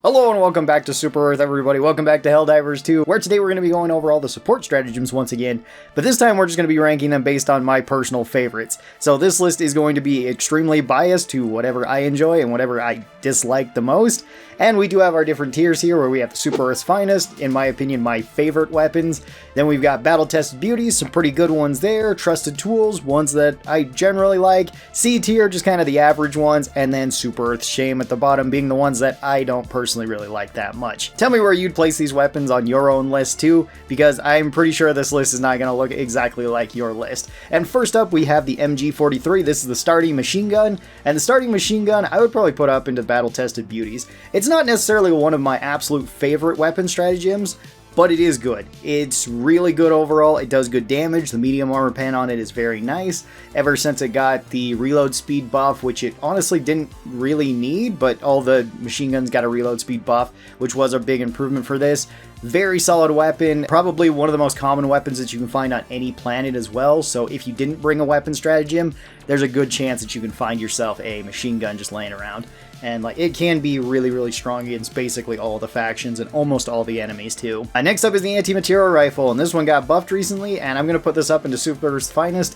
Hello and welcome back to Super Earth, everybody. Welcome back to Helldivers 2, where today we're going to be going over all the support stratagems once again, but this time we're just going to be ranking them based on my personal favorites. So this list is going to be extremely biased to whatever I enjoy and whatever I dislike the most, and we do have our different tiers here where we have the Super Earth's finest, in my opinion, my favorite weapons. Then we've got battle-tested beauties, some pretty good ones there, trusted tools, ones that I generally like, C tier, just kind of the average ones, and then Super Earth's shame at the bottom being the ones that I don't personally really like that much. Tell me where you'd place these weapons on your own list too, because I'm pretty sure this list is not going to look exactly like your list. And first up we have the MG43. This is the starting machine gun, and the starting machine gun I would probably put up into battle-tested beauties. It's not necessarily one of my absolute favorite weapon stratagems, but it is good. It's really good overall. It does good damage. The medium armor pen on it is very nice. Ever since it got the reload speed buff, which it honestly didn't really need, but all the machine guns got a reload speed buff, which was a big improvement for this. Very solid weapon, probably one of the most common weapons that you can find on any planet as well, so if you didn't bring a weapon stratagem, there's a good chance that you can find yourself a machine gun just laying around. And like, it can be really strong against basically all the factions and almost all the enemies too. Next up is the anti-material rifle, and this one got buffed recently, and I'm going to put this up into Super Earth's finest.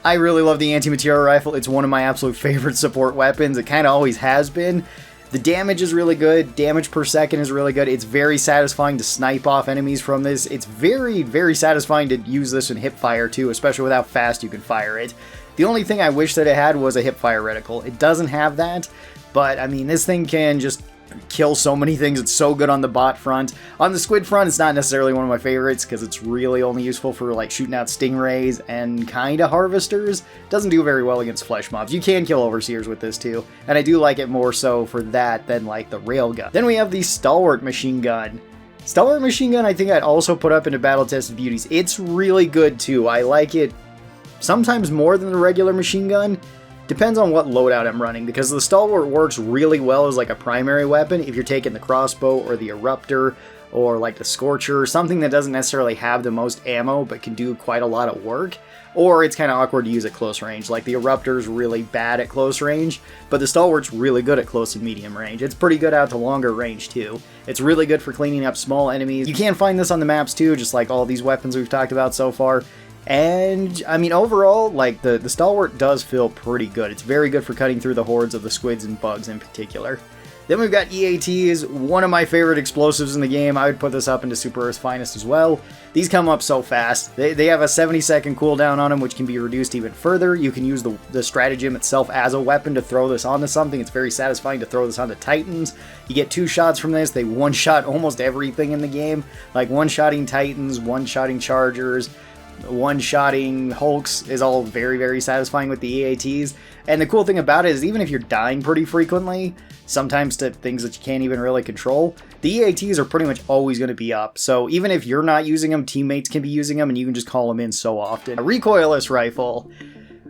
I really love the anti-material rifle. It's one of my absolute favorite support weapons. It kind of always has been. The damage is really good, damage per second is really good, it's very satisfying to snipe off enemies from this, it's very satisfying to use this in hipfire too, especially with how fast you can fire it. The only thing I wish that it had was a hipfire reticle. It doesn't have that, but I mean, this thing can just kill so many things. It's so good on the bot front. On the squid front, it's not necessarily one of my favorites because it's really only useful for like shooting out stingrays and kind of harvesters. Doesn't do very well against flesh mobs. You can kill overseers with this too, and I do like it more so for that than like the railgun. Then we have the Stalwart machine gun. Stalwart machine gun I think I'd also put up into battle-tested beauties. It's really good too. I like it sometimes more than the regular machine gun. Depends on what loadout I'm running, because the Stalwart works really well as like a primary weapon if you're taking the crossbow or the eruptor or like the scorcher, something that doesn't necessarily have the most ammo but can do quite a lot of work. Or it's kind of awkward to use at close range. Like the eruptor's really bad at close range, but the Stalwart's really good at close and medium range. It's pretty good out to longer range too. It's really good for cleaning up small enemies. You can find this on the maps too, just like all these weapons we've talked about so far. And, I mean, overall, like, the Stalwart does feel pretty good. It's very good for cutting through the hordes of the squids and bugs in particular. Then we've got EATs, one of my favorite explosives in the game. I would put this up into Super Earth's finest as well. These come up so fast. They have a 70-second cooldown on them, which can be reduced even further. You can use the stratagem itself as a weapon to throw this onto something. It's very satisfying to throw this onto Titans. You get 2 shots from this. They one-shot almost everything in the game. Like one-shotting Titans, one-shotting Chargers, one-shotting Hulks is all very satisfying with the EATs. And the cool thing about it is even if you're dying pretty frequently, sometimes to things that you can't even really control, the EATs are pretty much always going to be up. So even if you're not using them, teammates can be using them and you can just call them in so often. A Recoilless rifle.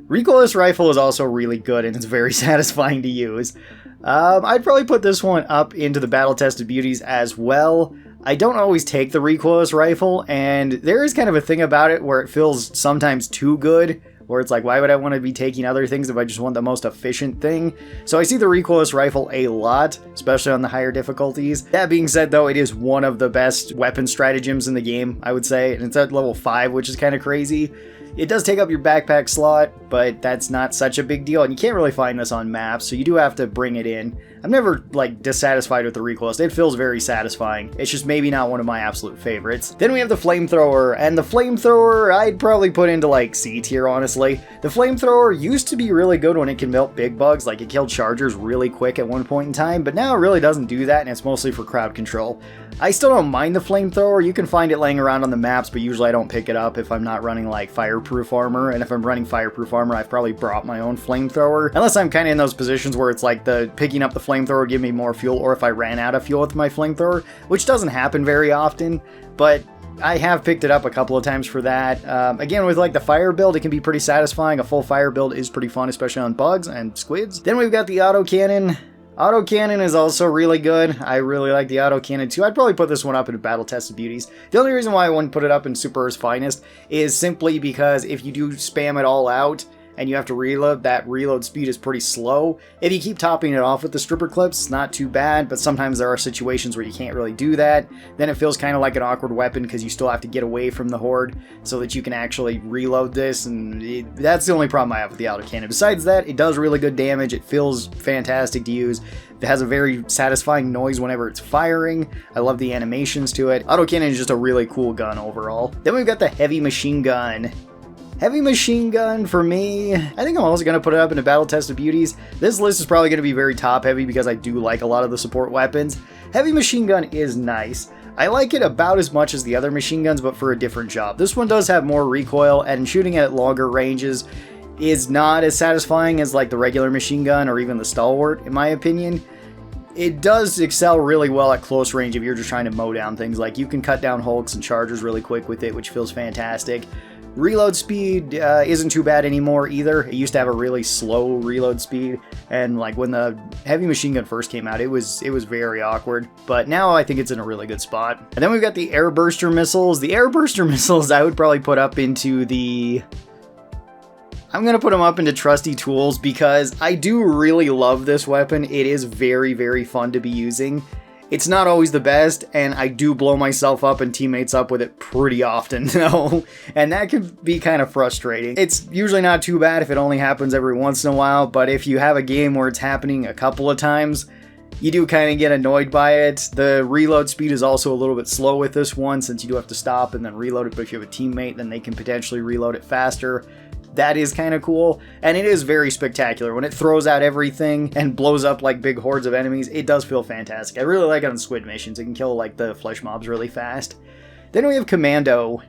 Recoilless rifle is also really good and it's very satisfying to use. I'd probably put this one up into the battle-tested beauties as well. I don't always take the Recoilless rifle, and there is kind of a thing about it where it feels sometimes too good, where it's like, why would I want to be taking other things if I just want the most efficient thing? So I see the Recoilless rifle a lot, especially on the higher difficulties. That being said, though, it is one of the best weapon stratagems in the game, I would say, and it's at level 5, which is kind of crazy. It does take up your backpack slot, but that's not such a big deal, and you can't really find this on maps, so you do have to bring it in. I'm never, like, dissatisfied with the Recoilless. It feels very satisfying. It's just maybe not one of my absolute favorites. Then we have the Flamethrower, and the Flamethrower I'd probably put into, like, C tier, honestly. The Flamethrower used to be really good when it can melt big bugs, like it killed Chargers really quick at one point in time, but now it really doesn't do that, and it's mostly for crowd control. I still don't mind the Flamethrower. You can find it laying around on the maps, but usually I don't pick it up if I'm not running, like, fireproof armor, and if I'm running fireproof armor, I've probably brought my own Flamethrower. Unless I'm kind of in those positions where it's like the picking up the Flamethrower would give me more fuel, or if I ran out of fuel with my Flamethrower, which doesn't happen very often, but I have picked it up a couple of times for that. Again, with like the fire build, it can be pretty satisfying. A full fire build is pretty fun, especially on bugs and squids. Then we've got the Autocannon. Autocannon is also really good. I really like the Autocannon too. I'd probably put this one up in battle-tested beauties. The only reason why I wouldn't put it up in Super Earth's finest is simply because if you do spam it all out, and you have to reload, that reload speed is pretty slow. If you keep topping it off with the stripper clips, it's not too bad, but sometimes there are situations where you can't really do that. Then it feels kind of like an awkward weapon because you still have to get away from the horde so that you can actually reload this, and that's the only problem I have with the autocannon. Besides that, it does really good damage, it feels fantastic to use. It has a very satisfying noise whenever it's firing. I love the animations to it. Autocannon is just a really cool gun overall. Then we've got the heavy machine gun. Heavy machine gun, for me, I think I'm also going to put it up in a battle test of beauties. This list is probably going to be very top heavy because I do like a lot of the support weapons. Heavy machine gun is nice. I like it about as much as the other machine guns, but for a different job. This one does have more recoil, and shooting at longer ranges is not as satisfying as like the regular machine gun or even the Stalwart, in my opinion. It does excel really well at close range if you're just trying to mow down things. Like, you can cut down hulks and chargers really quick with it, which feels fantastic. Reload speed isn't too bad anymore either. It used to have a really slow reload speed, and like when the heavy machine gun first came out, it was very awkward, but now I think it's in a really good spot. And then we've got the air burster missiles. The air burster missiles I would probably put up into the... I'm going to put them up into trusty tools because I do really love this weapon. It is very, very fun to be using. It's not always the best, and I do blow myself up and teammates up with it pretty often, though, and that can be kind of frustrating. It's usually not too bad if it only happens every once in a while, but if you have a game where it's happening a couple of times, you do kind of get annoyed by it. The reload speed is also a little bit slow with this one, since you do have to stop and then reload it, but if you have a teammate, then they can potentially reload it faster. That is kind of cool, and it is very spectacular. When it throws out everything and blows up like big hordes of enemies, it does feel fantastic. I really like it on squid missions. It can kill like the flesh mobs really fast. Then we have Commando.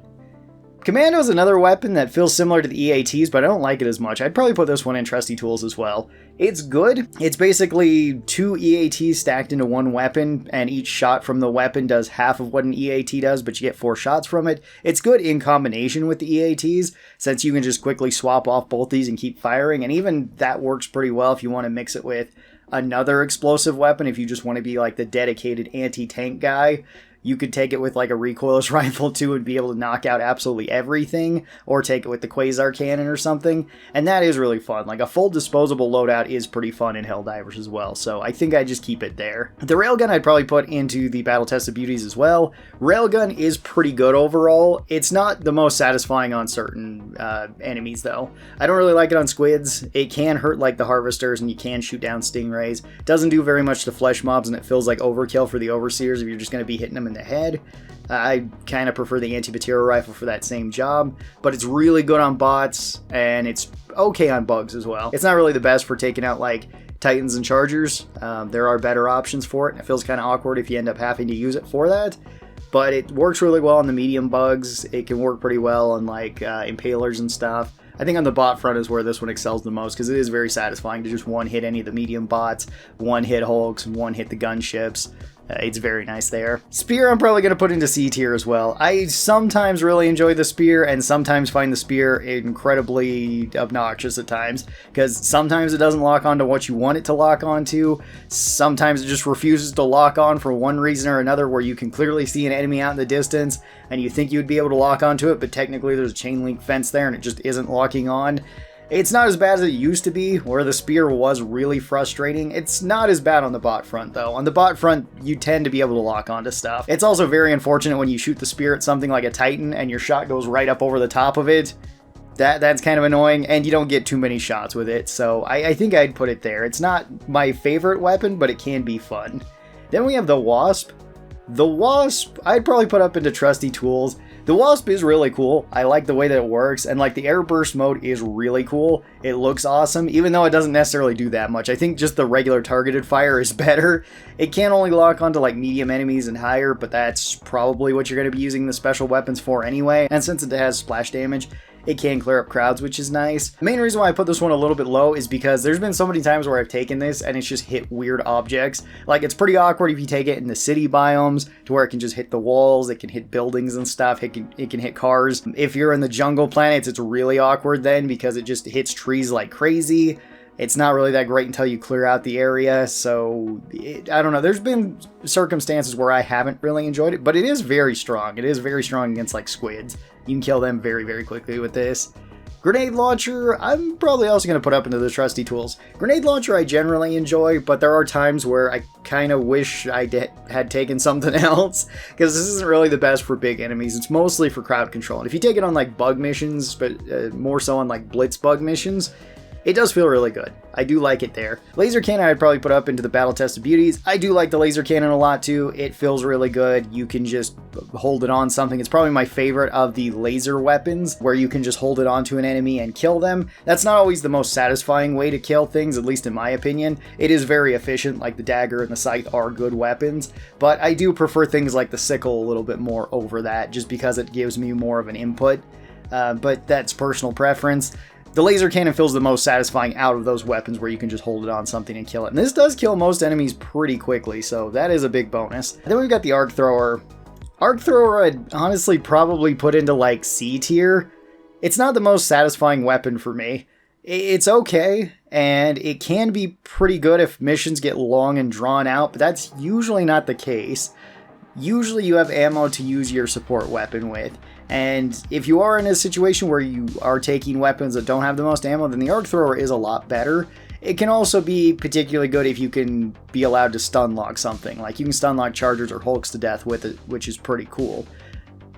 Commando is another weapon that feels similar to the EATs, but I don't like it as much. I'd probably put this one in trusty tools as well. It's good. It's basically 2 EATs stacked into one weapon, and each shot from the weapon does half of what an EAT does, but you get 4 shots from it. It's good in combination with the EATs, since you can just quickly swap off both these and keep firing, and even that works pretty well if you want to mix it with another explosive weapon. If you just want to be like the dedicated anti-tank guy, you could take it with like a recoilless rifle too and be able to knock out absolutely everything, or take it with the Quazar cannon or something, and that is really fun. Like, a full disposable loadout is pretty fun in Helldivers as well, so I think I just keep it there. The railgun I'd probably put into the battle test of beauties as well. Railgun is pretty good overall. It's not the most satisfying on certain enemies though. I don't really like it on squids. It can hurt like the harvesters, and you can shoot down stingrays. Doesn't do very much to flesh mobs, and it feels like overkill for the overseers if you're just going to be hitting them in the head. I kind of prefer the anti-material rifle for that same job, but it's really good on bots, and it's okay on bugs as well. It's not really the best for taking out like titans and chargers. There are better options for it, and it feels kind of awkward if you end up having to use it for that, but it works really well on the medium bugs. It can work pretty well on like impalers and stuff. I think on the bot front is where this one excels the most, because it is very satisfying to just one-hit any of the medium bots, one-hit hulks, and one-hit the gunships. It's very nice there. Spear I'm probably going to put into C tier as well. I sometimes really enjoy the spear, and sometimes find the spear incredibly obnoxious at times, because sometimes it doesn't lock onto what you want it to lock onto. Sometimes it just refuses to lock on for one reason or another, where you can clearly see an enemy out in the distance, and you think you would be able to lock onto it, but technically there's a chain link fence there, and it just isn't locking on. It's not as bad as it used to be, where the spear was really frustrating. It's not as bad on the bot front, though. On the bot front, you tend to be able to lock onto stuff. It's also very unfortunate when you shoot the spear at something like a Titan, and your shot goes right up over the top of it. That's kind of annoying, and you don't get too many shots with it, so I think I'd put it there. It's not my favorite weapon, but it can be fun. Then we have the Wasp. The Wasp, I'd probably put up into trusty tools. The Wasp is really cool. I like the way that it works, and like the air burst mode is really cool. It looks awesome, even though it doesn't necessarily do that much. I think just the regular targeted fire is better. It can only lock onto like medium enemies and higher, but that's probably what you're going to be using the special weapons for anyway. And since it has splash damage, it can clear up crowds, which is nice. The main reason why I put this one a little bit low is because there's been so many times where I've taken this and it's just hit weird objects. Like, it's pretty awkward if you take it in the city biomes, to where it can just hit the walls, it can hit buildings and stuff, it can hit cars. If you're in the jungle planets, it's really awkward then, because it just hits trees like crazy. It's not really that great until you clear out the area, so I don't know. There's been circumstances where I haven't really enjoyed it, but it is very strong. It is very strong against like squids. You can kill them very, very quickly with this. Grenade launcher, I'm probably also going to put up into the trusty tools. Grenade launcher I generally enjoy, but there are times where I kind of wish I had taken something else, because this isn't really the best for big enemies. It's mostly for crowd control. And if you take it on like bug missions, but more so on like blitz bug missions, it does feel really good. I do like it there. Laser cannon I'd probably put up into the battle tested beauties. I do like the laser cannon a lot too. It feels really good. You can just hold it on something. It's probably my favorite of the laser weapons, where you can just hold it onto an enemy and kill them. That's not always the most satisfying way to kill things, at least in my opinion. It is very efficient, like the dagger and the scythe are good weapons, but I do prefer things like the sickle a little bit more over that, just because it gives me more of an input, but that's personal preference. The laser cannon feels the most satisfying out of those weapons where you can just hold it on something and kill it. And this does kill most enemies pretty quickly, so that is a big bonus. Then we've got the arc thrower. Arc thrower I'd honestly probably put into like C tier. It's not the most satisfying weapon for me. It's okay, and it can be pretty good if missions get long and drawn out, but that's usually not the case. Usually you have ammo to use your support weapon with. And if you are in a situation where you are taking weapons that don't have the most ammo, then the arc thrower is a lot better. It can also be particularly good if you can be allowed to stun lock something. Like you can stun lock chargers or hulks to death with it, which is pretty cool.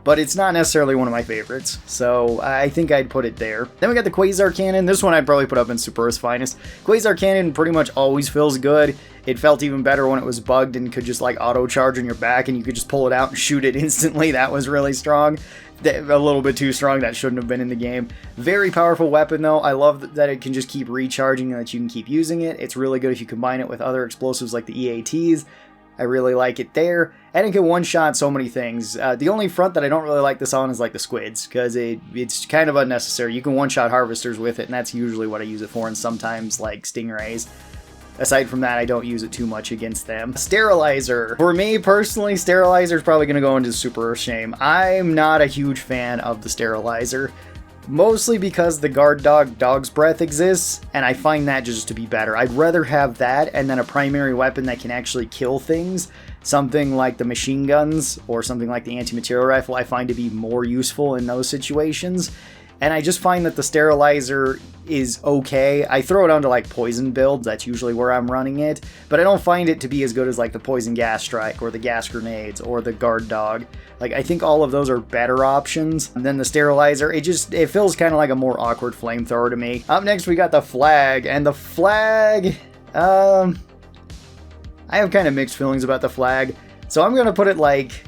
But it's not necessarily one of my favorites, so I think I'd put it there. Then we got the Quazar cannon. This one I'd probably put up in Super Earth's finest. Quazar cannon pretty much always feels good. It felt even better when it was bugged and could just like auto charge on your back and you could just pull it out and shoot it instantly. That was really strong. A little bit too strong. That shouldn't have been in the game. Very powerful weapon though. I love that it can just keep recharging and that you can keep using it. It's really good if you combine it with other explosives like the EATs. I really like it there, and it can one-shot so many things. The only front that I don't really like this on is like the squids, because it's kind of unnecessary. You can one-shot harvesters with it, and that's usually what I use it for, and sometimes like stingrays. Aside from that, I don't use it too much against them. Sterilizer. For me personally, Sterilizer is probably going to go into Super Earth Shame. I'm not a huge fan of the Sterilizer. Mostly because the guard dog, Dog's Breath, exists, and I find that just to be better. I'd rather have that and then a primary weapon that can actually kill things. Something like the machine guns or something like the anti-material rifle I find to be more useful in those situations. And I just find that the Sterilizer is okay. I throw it onto like poison builds, that's usually where I'm running it, but I don't find it to be as good as like the poison gas strike or the gas grenades or the guard dog. Like I think all of those are better options than the Sterilizer. It feels kind of like a more awkward flamethrower to me. Up next we got the flag, and the flag, I have kind of mixed feelings about the flag, so I'm gonna put it like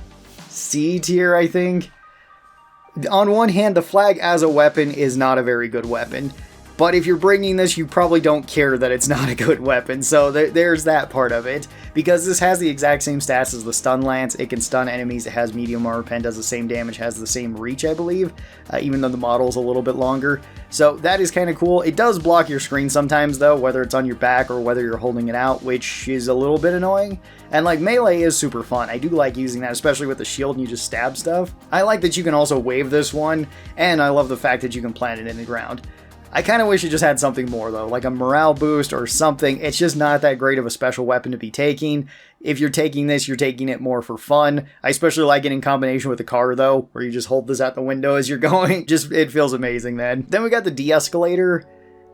C tier, I think. On one hand, the flag as a weapon is not a very good weapon, but if you're bringing this, you probably don't care that it's not a good weapon, so there's that part of it. Because this has the exact same stats as the stun lance, it can stun enemies, it has medium armor pen, does the same damage, has the same reach, I believe, even though the model's a little bit longer. So that is kind of cool. It does block your screen sometimes though, whether it's on your back or whether you're holding it out, which is a little bit annoying. And like melee is super fun. I do like using that, especially with the shield and you just stab stuff. I like that you can also wave this one, and I love the fact that you can plant it in the ground. I kind of wish it just had something more though, like a morale boost or something. It's just not that great of a special weapon to be taking. If you're taking this, you're taking it more for fun. I especially like it in combination with the car though, where you just hold this out the window as you're going. It feels amazing then. Then we got the Deescalator.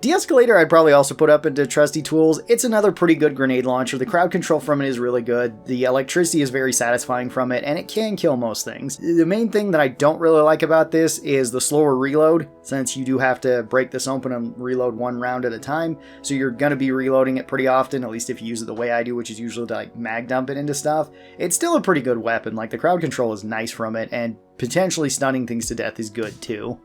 Deescalator I'd probably also put up into trusty tools. It's another pretty good grenade launcher. The crowd control from it is really good. The electricity is very satisfying from it, and it can kill most things. The main thing that I don't really like about this is the slower reload, since you do have to break this open and reload one round at a time. So you're going to be reloading it pretty often, at least if you use it the way I do, which is usually to like mag dump it into stuff. It's still a pretty good weapon. Like the crowd control is nice from it, and potentially stunning things to death is good too.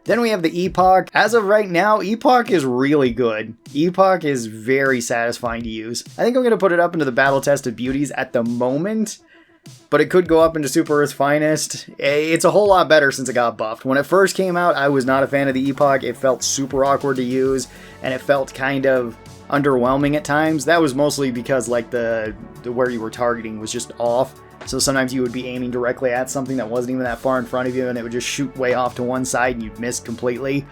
Then we have the Epoch. As of right now, Epoch is really good. Epoch is very satisfying to use. I think I'm going to put it up into the battle tested beauties at the moment, but it could go up into Super Earth's finest. It's a whole lot better since it got buffed. When it first came out, I was not a fan of the Epoch. It felt super awkward to use, and it felt kind of underwhelming at times. That was mostly because like the where you were targeting was just off. So sometimes you would be aiming directly at something that wasn't even that far in front of you, and it would just shoot way off to one side and you'd miss completely.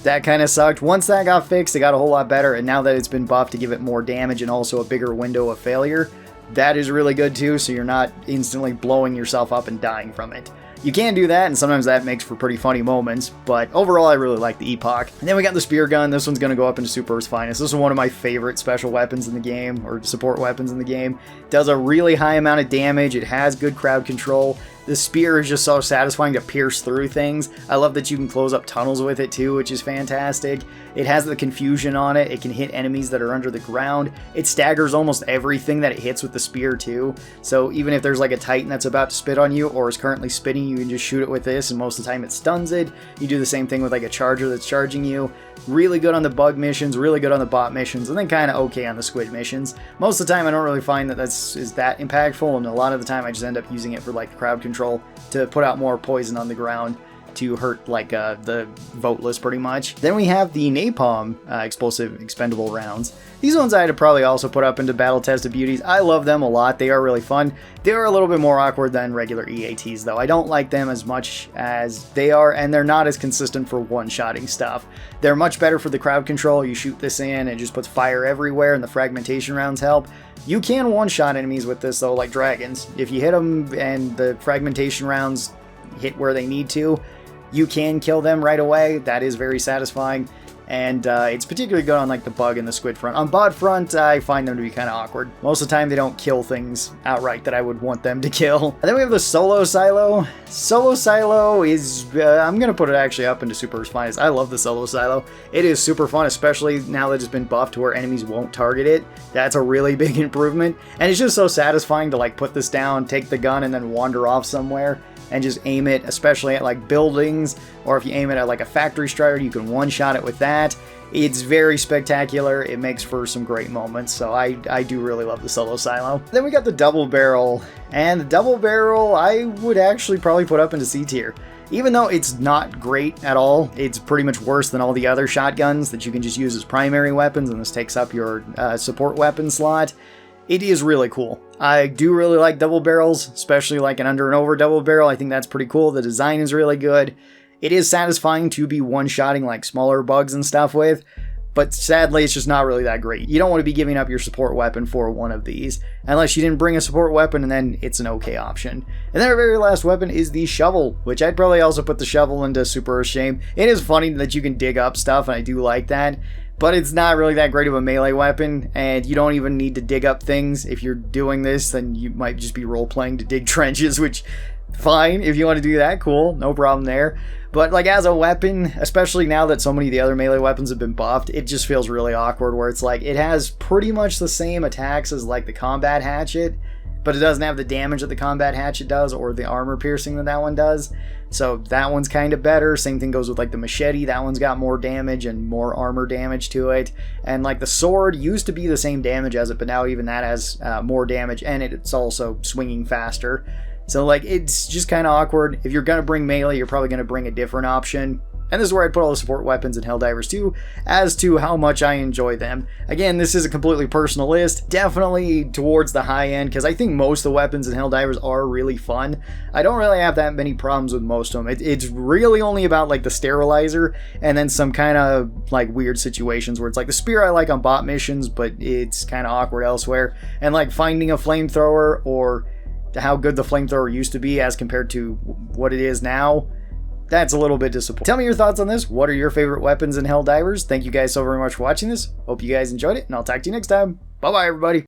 That kind of sucked. Once that got fixed, it got a whole lot better, and now that it's been buffed to give it more damage and also a bigger window of failure, that is really good too, so you're not instantly blowing yourself up and dying from it. you can do that, and sometimes that makes for pretty funny moments, but overall I really like the Epoch. And then we got the spear gun. This one's going to go up into Super Earth's Finest. This is one of my favorite special weapons in the game, or support weapons in the game. Does a really high amount of damage. It has good crowd control. The spear is just so satisfying to pierce through things. I love that you can close up tunnels with it too, which is fantastic. It has the confusion on it. It can hit enemies that are under the ground. It staggers almost everything that it hits with the spear too. So even if there's like a Titan that's about to spit on you or is currently spitting, you can just shoot it with this, and most of the time it stuns it. You do the same thing with like a charger that's charging you. Really good on the bug missions, really good on the bot missions, and then kind of okay on the squid missions. Most of the time I don't really find that is that impactful, and a lot of the time I just end up using it for like crowd control to put out more poison on the ground to hurt like the voteless pretty much. Then we have the Napalm explosive expendable rounds. These ones I'd probably also put up into battle tested beauties. I love them a lot. They are really fun. They are a little bit more awkward than regular EATs though. I don't like them as much as they are, and they're not as consistent for one-shotting stuff. They're much better for the crowd control. You shoot this in and it just puts fire everywhere, and the fragmentation rounds help. You can one-shot enemies with this though, like dragons. If you hit them and the fragmentation rounds hit where they need to, you can kill them right away. That is very satisfying, and it's particularly good on like the bug and the squid front. On bot front, I find them to be kind of awkward. Most of the time they don't kill things outright that I would want them to kill. And then we have the solo silo. Solo silo is, I'm going to put it actually up into Super Earth's Finest. I love the solo silo. It is super fun, especially now that it's been buffed to where enemies won't target it. That's a really big improvement, and it's just so satisfying to like put this down, take the gun, and then wander off somewhere and just aim it, especially at like buildings, or if you aim it at like a factory strider, you can one-shot it with that. It's very spectacular. It makes for some great moments, so I do really love the solo silo. Then we got the double barrel, and the double barrel I would actually probably put up into C tier. Even though it's not great at all, it's pretty much worse than all the other shotguns that you can just use as primary weapons, and this takes up your support weapon slot. It is really cool. I do really like double barrels, especially like an under and over double barrel. I think that's pretty cool. The design is really good. It is satisfying to be one-shotting like smaller bugs and stuff with, but sadly it's just not really that great. You don't want to be giving up your support weapon for one of these, unless you didn't bring a support weapon, and then it's an okay option. And then our very last weapon is the shovel, which I'd probably also put the shovel into Super Earth Shame. It is funny that you can dig up stuff, and I do like that. But it's not really that great of a melee weapon, and you don't even need to dig up things. If you're doing this, then you might just be role-playing to dig trenches, which, fine, if you want to do that, cool, no problem there. But like as a weapon, especially now that so many of the other melee weapons have been buffed, it just feels really awkward, where it's like it has pretty much the same attacks as like the combat hatchet, but it doesn't have the damage that the combat hatchet does, or the armor piercing that that one does. So that one's kind of better. Same thing goes with like the machete. That one's got more damage and more armor damage to it. And like the sword used to be the same damage as it, but now even that has more damage, and it's also swinging faster. So like it's just kind of awkward. If you're going to bring melee, you're probably going to bring a different option. And this is where I'd put all the support weapons in Helldivers 2, as to how much I enjoy them. Again, this is a completely personal list, definitely towards the high end, because I think most of the weapons in Helldivers are really fun. I don't really have that many problems with most of them. It's really only about like the Sterilizer, and then some kind of like weird situations where it's like the spear I like on bot missions, but it's kind of awkward elsewhere. And like finding a flamethrower, or how good the flamethrower used to be as compared to what it is now, that's a little bit disappointing. Tell me your thoughts on this. What are your favorite weapons in Helldivers? Thank you guys so very much for watching this. Hope you guys enjoyed it, and I'll talk to you next time. Bye-bye, everybody.